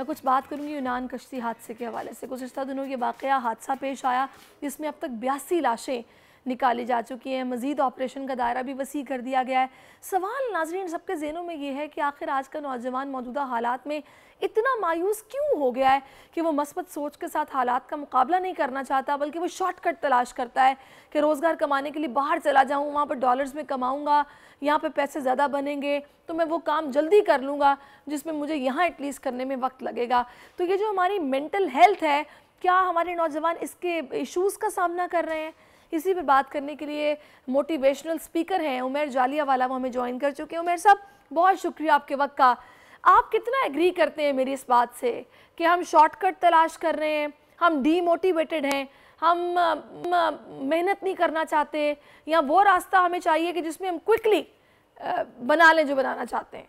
मैं कुछ बात करूंगी यूनान कश्ती हादसे के हवाले से। गुज़िश्ता दिनों ये वाक़या हादसा पेश आया जिसमें अब तक 82 लाशें निकाली जा चुकी हैं। मज़ीद ऑपरेशन का दायरा भी वसी कर दिया गया है। सवाल नाज़रीन सबके ज़हनों में ये है कि आखिर आज का नौजवान मौजूदा हालात में इतना मायूस क्यों हो गया है कि वो मस्बत सोच के साथ हालात का मुकाबला नहीं करना चाहता, बल्कि वो शॉर्टकट तलाश करता है कि रोज़गार कमाने के लिए बाहर चला जाऊँ, वहाँ पर डॉलर्स में कमाऊँगा, यहाँ पे पैसे ज़्यादा बनेंगे तो मैं वो काम जल्दी कर लूँगा जिसमें मुझे यहाँ एटलीस्ट करने में वक्त लगेगा। तो ये जो हमारी मेंटल हेल्थ है, क्या हमारे नौजवान इसके इश्यूज़ का सामना कर रहे हैं? इसी पर बात करने के लिए मोटिवेशनल स्पीकर हैं उमर जालियावाला, वो हमें ज्वाइन कर चुके हैं। उमर साहब, बहुत शुक्रिया आपके वक्त का। आप कितना एग्री करते हैं मेरी इस बात से कि हम शॉर्टकट तलाश कर रहे हैं, हम डीमोटिवेटेड हैं, हम मेहनत नहीं करना चाहते, या वो रास्ता हमें चाहिए कि जिसमें हम क्विकली बना लें जो बनाना चाहते हैं?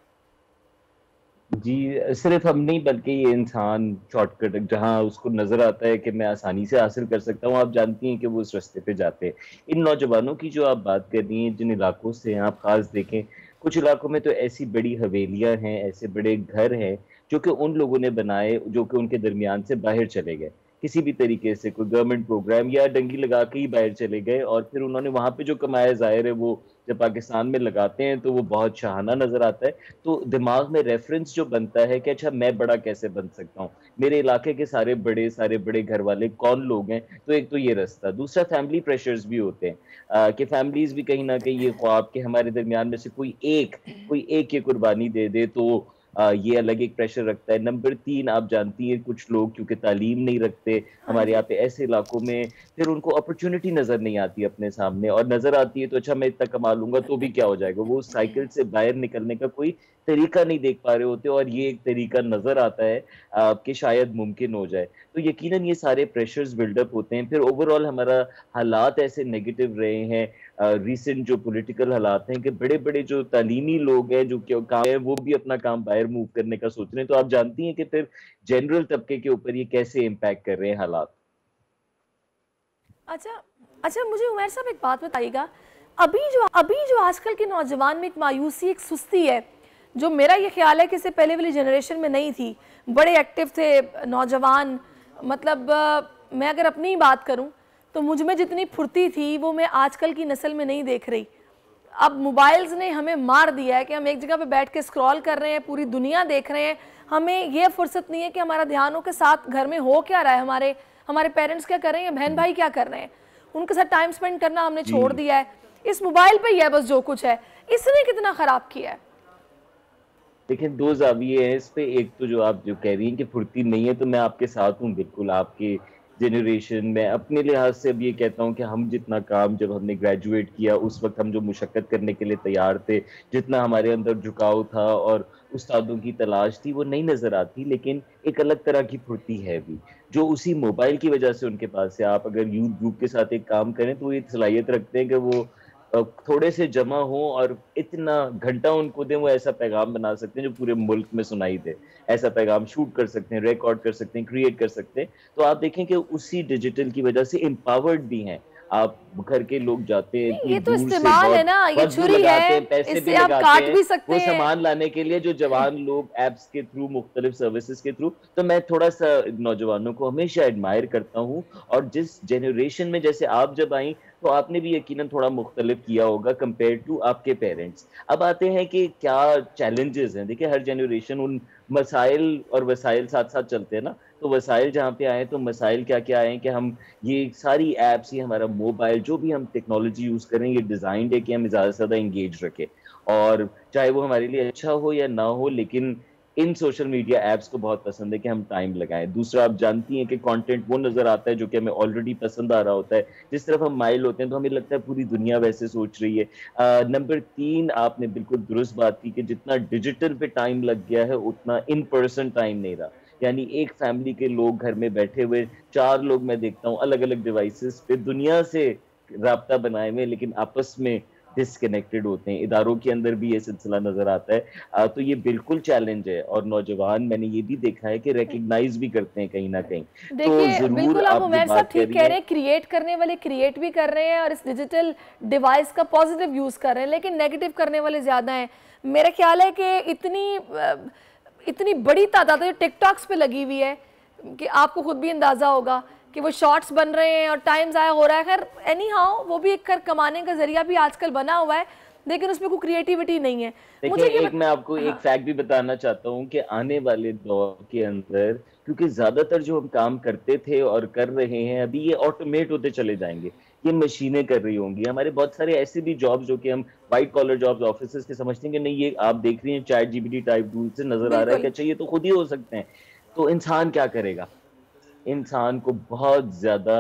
जी, सिर्फ हम नहीं बल्कि ये इंसान शॉर्टकट जहाँ उसको नज़र आता है कि मैं आसानी से हासिल कर सकता हूँ, आप जानती हैं कि वो उस रास्ते पे जाते हैं। इन नौजवानों की जो आप बात कर रही हैं, जिन इलाकों से आप ख़ास देखें, कुछ इलाकों में तो ऐसी बड़ी हवेलियाँ हैं, ऐसे बड़े घर हैं, जो कि उन लोगों ने बनाए, जो कि उनके दरमियान से बाहर चले गए। किसी भी तरीके से कोई गवर्नमेंट प्रोग्राम या डंगी लगा के ही बाहर चले गए और फिर उन्होंने वहाँ पे जो कमाया, ज़ाहिर है वो जब पाकिस्तान में लगाते हैं तो वो बहुत शाहाना नज़र आता है। तो दिमाग में रेफरेंस जो बनता है कि अच्छा मैं बड़ा कैसे बन सकता हूँ, मेरे इलाके के सारे बड़े घर वाले कौन लोग हैं, तो एक तो ये रास्ता, दूसरा फैमिली प्रेशर्स भी होते हैं कि फैमिलीज भी कहीं ना कहीं ये ख्वाब कि हमारे दरमियान में से कोई एक ये कुर्बानी दे दे, तो ये अलग एक प्रेशर रखता है। नंबर 3, आप जानती हैं कुछ लोग क्योंकि तालीम नहीं रखते हाँ हमारे जी। यहाँ पे ऐसे इलाकों में, फिर उनको अपॉर्चुनिटी नज़र नहीं आती अपने सामने, और नज़र आती है तो अच्छा मैं इतना कमा लूँगा तो भी क्या हो जाएगा, वो उस साइकिल से बाहर निकलने का कोई तरीका नहीं देख पा रहे होते, और ये एक तरीका नज़र आता है कि शायद मुमकिन हो जाए। तो यकीनन ये सारे प्रेशर्स बिल्डअप होते हैं, फिर ओवरऑल हमारा हालात ऐसे नेगेटिव रहे हैं। रिसेंट जो पॉलिटिकल हालात हैं कि बड़े-बड़े जो तालीमी लोग हैं, जो क्यों काम है, वो भी अपना काम बाहर मूव करने का सोच रहे हैं। तो आप जानती हैं कि फिर जनरल तबके के ऊपर ये कैसे इम्पैक्ट कर रहे हैं हालात। अच्छा अच्छा, मुझे उमर साहब एक बात बताइएगा, अभी जो आजकल के नौजवान में एक मायूसी, एक सुस्ती है, जो मेरा ये ख्याल है कि इससे पहले वाली जनरेशन में नहीं थी। बड़े एक्टिव थे नौजवान, मतलब मैं अगर अपनी ही बात करूं तो मुझ में जितनी फुर्ती थी वो मैं आजकल की नस्ल में नहीं देख रही। अब मोबाइल्स ने हमें मार दिया है कि हम एक जगह पे बैठ के स्क्रॉल कर रहे हैं, पूरी दुनिया देख रहे हैं, हमें ये फुर्सत नहीं है कि हमारा ध्यानों के साथ घर में हो क्या रहा है, हमारे पेरेंट्स क्या कर रहे हैं, बहन भाई क्या कर रहे हैं, उनके साथ टाइम स्पेंड करना हमने जी। छोड़ दिया है। इस मोबाइल पे ही है बस जो कुछ है। इसने कितना खराब किया है? देखिए, 2 ज़ाविये हैं इस पे। एक तो जो आप जो कह रही हैं कि फुर्ती नहीं है, तो मैं आपके साथ हूँ बिल्कुल। आपकी जनरेशन में अपने लिहाज से अब ये कहता हूँ कि हम जितना काम जब हमने ग्रेजुएट किया, उस वक़्त हम जो मुशक्कत करने के लिए तैयार थे, जितना हमारे अंदर झुकाव था और उस्तादों की तलाश थी, वो नहीं नज़र आती, लेकिन एक अलग तरह की फुर्ती है भी, जो उसी मोबाइल की वजह से उनके पास है। आप अगर यूथ ग्रुप के साथ एक काम करें, तो वो ये सलाहियत रखते हैं कि वो थोड़े से जमा हों और इतना घंटा उनको दें, वो ऐसा पैगाम बना सकते हैं जो पूरे मुल्क में सुनाई दे। ऐसा पैगाम शूट कर सकते हैं, रिकॉर्ड कर सकते हैं, क्रिएट कर सकते हैं। तो आप देखें कि उसी डिजिटल की वजह से एम्पावर्ड भी हैं। आप घर के लोग जाते हैं नहीं, इतनी ये तो दूर से, इस्तेमाल है बहुत ना, ये वक़्त भी छुरी लगाते है, हैं, पैसे भी इससे आप लगाते काट हैं, भी सकते वो हैं। सामान लाने के लिए, जो जवान लोग ऐप्स के थ्रू, मुख्तलिफ सर्विसेज़ के थ्रू। तो मैं थोड़ा-सा नौजवानों को हमेशा एडमायर करता हूँ, और जिस जनरेशन में जैसे आप जब आईं, तो आपने भी यकीनन थोड़ा मुख्तलिफ किया होगा कंपेयर टू आपके पेरेंट्स। अब आते हैं कि क्या चैलेंजेस हैं। देखिए, हर जनरेशन उन मसाइल और वसाइल साथ-साथ चलते हैं ना, तो वसाइल जहाँ पे आए तो मसाइल क्या-क्या आए हैं कि हम ये सारी ऐप्स, ये हमारा मोबाइल, जो भी हम टेक्नोलॉजी यूज़ कर रहे हैं, ये डिज़ाइन्ड है कि हम ज़्यादा से ज़्यादा एंगेज रखें। और चाहे वो हमारे लिए अच्छा हो या ना हो, लेकिन इन सोशल मीडिया ऐप्स को बहुत पसंद है कि हम टाइम लगाएँ। दूसरा, आप जानती हैं कि कंटेंट वो नज़र आता है जो कि हमें ऑलरेडी पसंद आ रहा होता है। जिस तरफ हम माइल होते हैं तो हमें लगता है पूरी दुनिया वैसे सोच रही है। नंबर 3, आपने बिल्कुल दुरुस्त बात की कि जितना डिजिटल पे टाइम लग गया है, उतना इन पर्सन टाइम नहीं रहा। यानी एक फैमिली के लोग घर में बैठे हुए, 4 लोग मैं देखता हूँ अलग-अलग डिवाइसेज़ पे दुनिया से राब्ता बनाए हुए, लेकिन आपस में डिस्कनेक्टेड होते हैं। इदारों के अंदर भी ये सिलसिला नज़र आता है। तो ये बिल्कुल चैलेंज है, और नौजवान मैंने ये भी देखा है कि रिकॉग्नाइज़ भी करते हैं कहीं न कहीं। तो देखिए, ज़रूर बिल्कुल आप आप जो उमैर साहब बात कर ठीक रही कह रहे हैं। हैं, क्रिएट करने वाले क्रिएट भी कर रहे हैं और इस डिजिटल डिवाइस का पॉजिटिव यूज़ कर रहे हैं, लेकिन नेगेटिव करने वाले ज़्यादा हैं। मेरा ख्याल है कि इतनी बड़ी तादाद है जो टिकटॉक्स पे लगी हुई है कि आपको खुद भी अंदाज़ा होगा कि वो शॉर्ट्स बन रहे हैं और टाइम ज़ाया हो रहा है। खैर एनी हाउ वो भी एक कर कमाने का जरिया भी आजकल बना हुआ है, लेकिन उसमें कोई क्रिएटिविटी नहीं है। देखिए एक मैं आपको एक फैक्ट भी बताना चाहता हूँ कि आने वाले दौर के अंदर, क्योंकि ज्यादातर जो हम काम करते थे और कर रहे हैं अभी ये ऑटोमेट होते चले जाएंगे, ये मशीनें कर रही होंगी। हमारे बहुत सारे ऐसे भी जॉब्स जो कि हम व्हाइट कॉलर जॉब्स ऑफिस के समझते हैं कि नहीं, ये आप देख रही हैं चैट जीपीटी टाइप टूल से नजर आ रहा है कि अच्छा ये तो खुद ही हो सकते हैं। तो इंसान क्या करेगा? इंसान को बहुत ज्यादा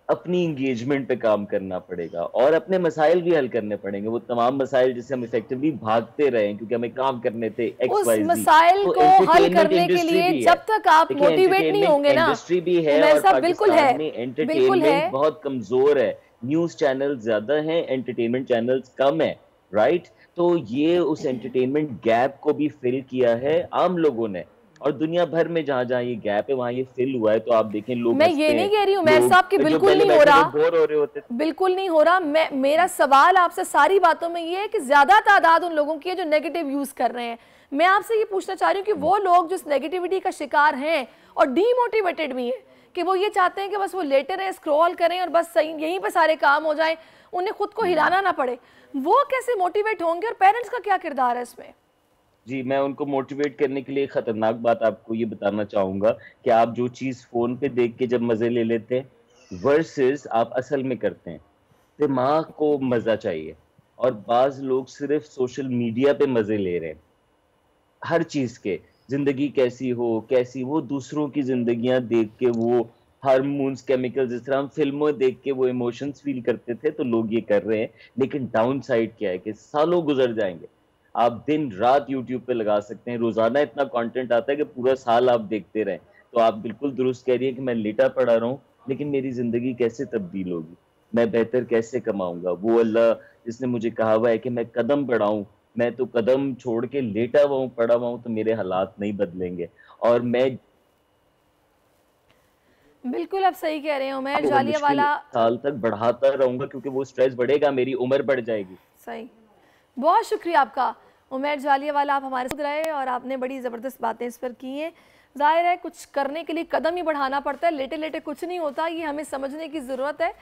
अपनी इंगेजमेंट पे काम करना पड़ेगा और अपने मसाइल भी हल करने पड़ेंगे, वो तमाम मसाइल जिससे हम इफेक्टिवली भागते रहे क्योंकि हमें काम करने थे उस मसाइल को हल करने के लिए जब तक आप मोटिवेट नहीं होंगे ना, इंडस्ट्री भी है और पाकिस्तान में एंटरटेनमेंट बहुत कमजोर है, न्यूज चैनल ज्यादा हैं, एंटरटेनमेंट चैनल्स कम है, राइट? तो ये उस एंटरटेनमेंट गैप को भी फिल किया है आम लोगों ने, और दुनिया भर में जहां जहां ये गैप है वहां ये फिल हुआ है। तो आप देखें लोग, मैं ये नहीं कह रही हूँ उमैर साहब कि बिल्कुल नहीं हो रहा, बोर हो रहे होते, बिल्कुल नहीं हो रहा। मेरा सवाल आपसे सारी बातों में ये है कि ज्यादा तादाद उन लोगों की है जो नेगेटिव यूज कर रहे हैं। मैं आपसे ये पूछना चाह रही हूँ कि वो लोग जो इस नेगेटिविटी का शिकार हैं और डीमोटिवेटेड भी हैं कि वो ये चाहते हैं कि बस वो लेटे रहे, स्क्रॉल करें और बस सही यहीं पे सारे काम हो जाएं, उन्हें खुद को हिलाना ना पड़े, वो कैसे मोटिवेट होंगे और पेरेंट्स का क्या किरदार है इसमें? जी, मैं उनको मोटिवेट करने के लिए एक खतरनाक बात आपको ये बताना चाहूंगा कि आप जो चीज फोन पे देख के जब मजे ले लेते हैं वर्सेस आप असल में करते हैं, दिमाग को मजा चाहिए, और बाज लोग सिर्फ सोशल मीडिया पे मजे ले रहे हैं हर चीज के। जिंदगी कैसी वो दूसरों की जिंदगियां देख के वो हार्मोन्स, केमिकल्स, जिस तरह हम फिल्मों देख के वो इमोशंस फील करते थे तो लोग ये कर रहे हैं। लेकिन डाउन साइड क्या है कि सालों गुजर जाएंगे, आप दिन रात यूट्यूब पे लगा सकते हैं, रोजाना इतना कंटेंट आता है कि पूरा साल आप देखते रहें। तो आप बिल्कुल दुरुस्त कह रही है कि मैं लेटा पड़ा रहा हूँ, लेकिन मेरी जिंदगी कैसे तब्दील होगी, मैं बेहतर कैसे कमाऊंगा? वो अल्लाह जिसने मुझे कहा हुआ है कि मैं कदम बढ़ाऊं, मैं तो कदम छोड़ के लेटा हुआ हूँ, पड़ा हुआ हूँ, तो मेरे हालात नहीं बदलेंगे। और मैं बिल्कुल आप सही कह रहे हैं उमैर जालियावाला, साल तक बढ़ाता रहूंगा क्योंकि वो स्ट्रेस बढ़ेगा, मेरी उम्र बढ़ जाएगी। सही, बहुत शुक्रिया आपका उमैर जालियावाला, आप हमारे साथ रहे और आपने बड़ी ज़बरदस्त बातें इस पर की हैं। जाहिर है कुछ करने के लिए कदम ही बढ़ाना पड़ता है, लेटे लेटे कुछ नहीं होता, ये हमें समझने की ज़रूरत है।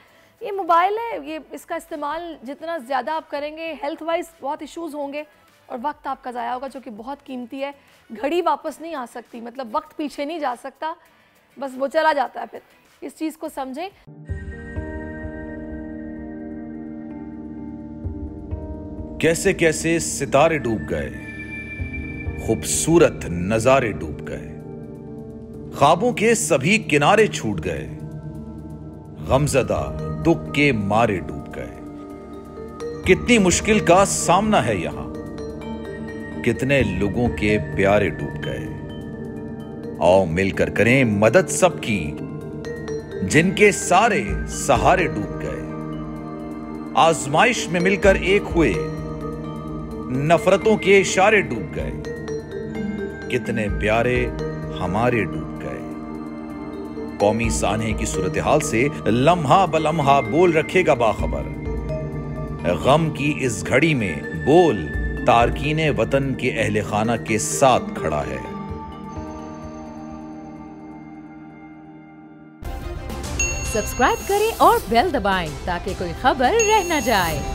ये मोबाइल है, ये इसका इस्तेमाल जितना ज़्यादा आप करेंगे हेल्थ वाइज बहुत इश्यूज़ होंगे और वक्त आपका ज़ाया होगा जो कि बहुत कीमती है। घड़ी वापस नहीं आ सकती, मतलब वक्त पीछे नहीं जा सकता, बस वो चला जाता है। फिर इस चीज़ को समझें। कैसे कैसे सितारे डूब गए, खूबसूरत नजारे डूब गए, ख्वाबों के सभी किनारे छूट गए, गमज़दा दुख के मारे डूब गए। कितनी मुश्किल का सामना है यहां, कितने लोगों के प्यारे डूब गए। आओ मिलकर करें मदद सबकी, जिनके सारे सहारे डूब गए। आजमाइश में मिलकर एक हुए, नफरतों के इशारे डूब गए, कितने प्यारे हमारे डूब गए। कौमी सानहे की सूरत हाल से लम्हा बलम्हा बोल रखेगा बाखबर, गम की इस घड़ी में बोल तारकीने वतन के अहले खाना के साथ खड़ा है। सब्सक्राइब करें और बेल दबाएं ताकि कोई खबर रह न जाए।